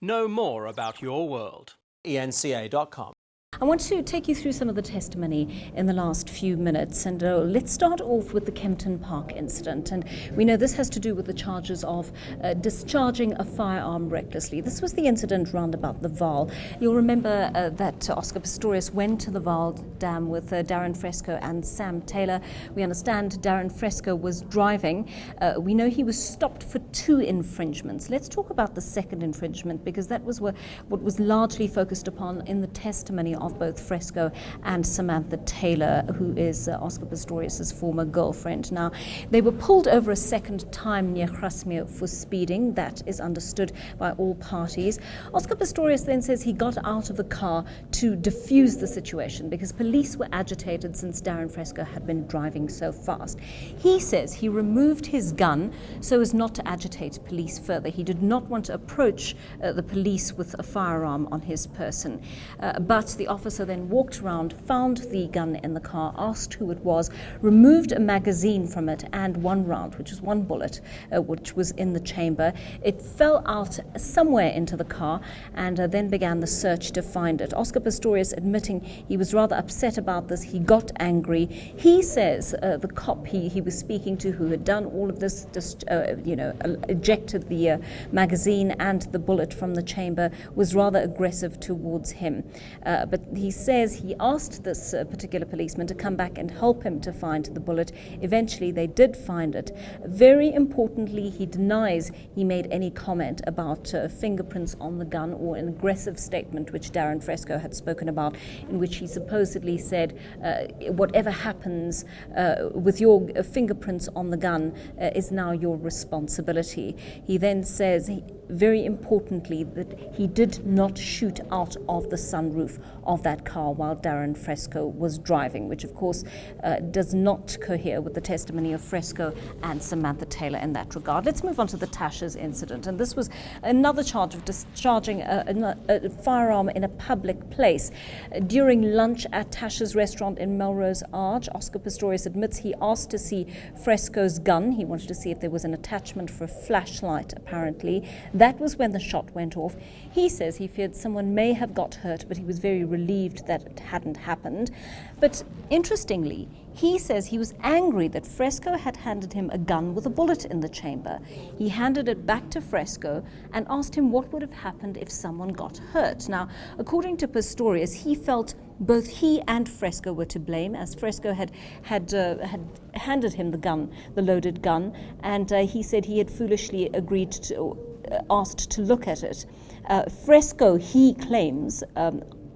Know more about your world. eNCA.com. I want to take you through some of the testimony in the last few minutes, and let's start off with the Kempton Park incident. And we know this has to do with the charges of discharging a firearm recklessly. This was the incident round about the Vaal. You'll remember that Oscar Pistorius went to the Vaal Dam with Darren Fresco and Sam Taylor. We understand Darren Fresco was driving. We know he was stopped for 2 infringements. Let's talk about the second infringement, because that was what was largely focused upon in the testimony of both Fresco and Samantha Taylor, who is Oscar Pistorius' former girlfriend. Now, they were pulled over a second time near Grasmere for speeding. That is understood by all parties. Oscar Pistorius then says he got out of the car to diffuse the situation because police were agitated since Darren Fresco had been driving so fast. He says he removed his gun so as not to agitate police further. He did not want to approach the police with a firearm on his person. But the officer then walked around, found the gun in the car, asked who it was, removed a magazine from it and 1 round, which was 1 bullet, which was in the chamber. It fell out somewhere into the car, and then began the search to find it. Oscar Pistorius admitting he was rather upset about this. He got angry. He says the cop he was speaking to, who had done all of this, just ejected the magazine and the bullet from the chamber, was rather aggressive towards him. But he says he asked this particular policeman to come back and help him to find the bullet. Eventually, they did find it. Very importantly, he denies he made any comment about fingerprints on the gun or an aggressive statement which Darren Fresco had spoken about, in which he supposedly said, whatever happens with your fingerprints on the gun is now your responsibility. He then says, very importantly, that he did not shoot out of the sunroof of that car while Darren Fresco was driving, which of course does not cohere with the testimony of Fresco and Samantha Taylor in that regard. Let's move on to the Tasha's incident, and this was another charge of discharging a firearm in a public place. During lunch at Tasha's restaurant in Melrose Arch, Oscar Pistorius admits he asked to see Fresco's gun. He wanted to see if there was an attachment for a flashlight, apparently. That was when the shot went off. He says he feared someone may have got hurt, but he was very relieved that it hadn't happened. But interestingly, he says he was angry that Fresco had handed him a gun with a bullet in the chamber. He handed it back to Fresco and asked him what would have happened if someone got hurt. Now, according to Pistorius, he felt both he and Fresco were to blame, as Fresco had handed him the gun, the loaded gun, and he said he had foolishly agreed to, asked to look at it. Fresco, he claims,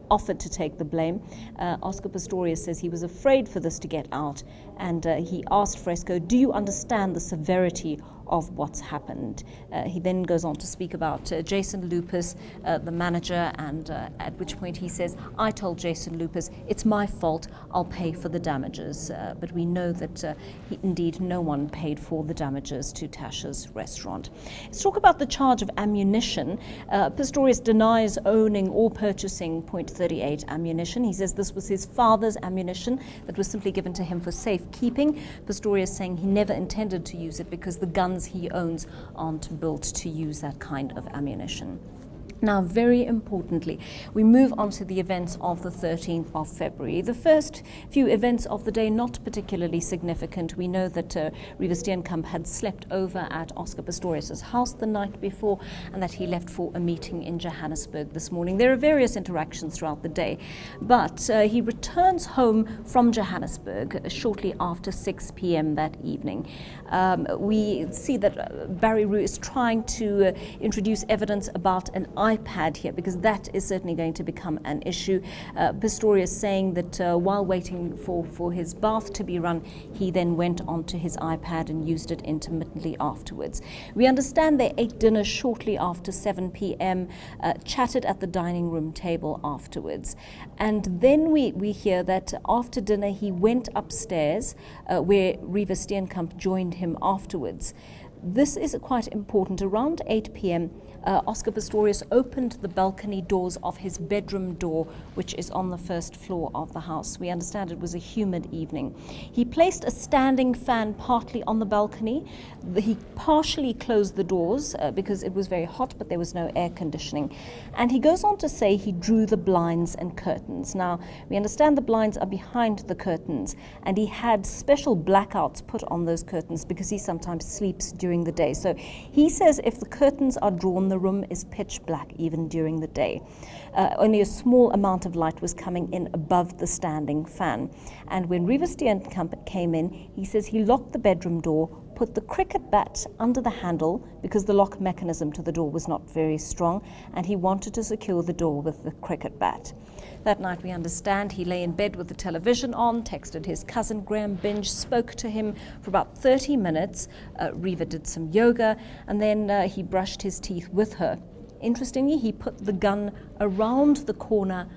offered to take the blame. Oscar Pistorius says he was afraid for this to get out, and he asked Fresco, do you understand the severity of what's happened? He then goes on to speak about Jason Lupus, the manager, and at which point he says, I told Jason Lupus, it's my fault, I'll pay for the damages. But we know that indeed no one paid for the damages to Tasha's restaurant. Let's talk about the charge of ammunition. Pistorius denies owning or purchasing .38 ammunition. He says this was his father's ammunition that was simply given to him for safekeeping. Pistorius saying he never intended to use it because the guns he owns aren't built to use that kind of ammunition. Now, very importantly, we move on to the events of the 13th of February. The first few events of the day not particularly significant. We know that Riva Steenkamp had slept over at Oscar Pistorius' house the night before, and that he left for a meeting in Johannesburg this morning. There are various interactions throughout the day, but he returns home from Johannesburg shortly after 6 p.m. that evening. We see that Barry Roo is trying to introduce evidence about an iPad here, because that is certainly going to become an issue. Pistorius saying that while waiting for his bath to be run, he then went onto his iPad and used it intermittently afterwards. We understand they ate dinner shortly after 7 p.m., chatted at the dining room table afterwards. And then we hear that after dinner he went upstairs where Riva Steenkamp joined him afterwards. This is quite important. Around 8 p.m., Oscar Pistorius opened the balcony doors of his bedroom door, which is on the first floor of the house. We understand it was a humid evening. He placed a standing fan partly on the balcony. He partially closed the doors because it was very hot, but there was no air conditioning. And he goes on to say he drew the blinds and curtains. Now, we understand the blinds are behind the curtains, and he had special blackouts put on those curtains because he sometimes sleeps during the day. So he says if the curtains are drawn, the room is pitch black even during the day. Only a small amount of light was coming in above the standing fan. And when Reeva Steenkamp came in, he says he locked the bedroom door, put the cricket bat under the handle because the lock mechanism to the door was not very strong, and he wanted to secure the door with the cricket bat. That night, we understand, he lay in bed with the television on, texted his cousin Graham Binge, spoke to him for about 30 minutes. Reeva did some yoga, and then he brushed his teeth with her. Interestingly, he put the gun around the corner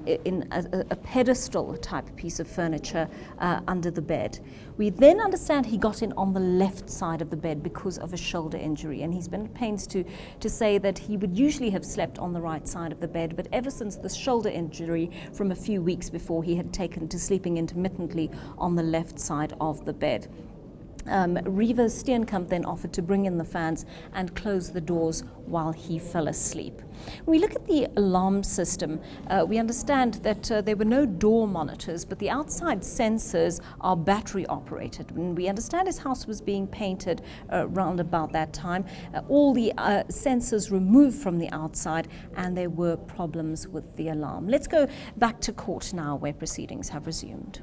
in a pedestal type piece of furniture under the bed. We then understand he got in on the left side of the bed because of a shoulder injury, and he's been at pains to say that he would usually have slept on the right side of the bed, but ever since the shoulder injury from a few weeks before, he had taken to sleeping intermittently on the left side of the bed. Reeva Steenkamp then offered to bring in the fans and close the doors while he fell asleep. When we look at the alarm system, we understand that there were no door monitors, but the outside sensors are battery operated. And we understand his house was being painted around about that time. All the sensors removed from the outside, and there were problems with the alarm. Let's go back to court now, where proceedings have resumed.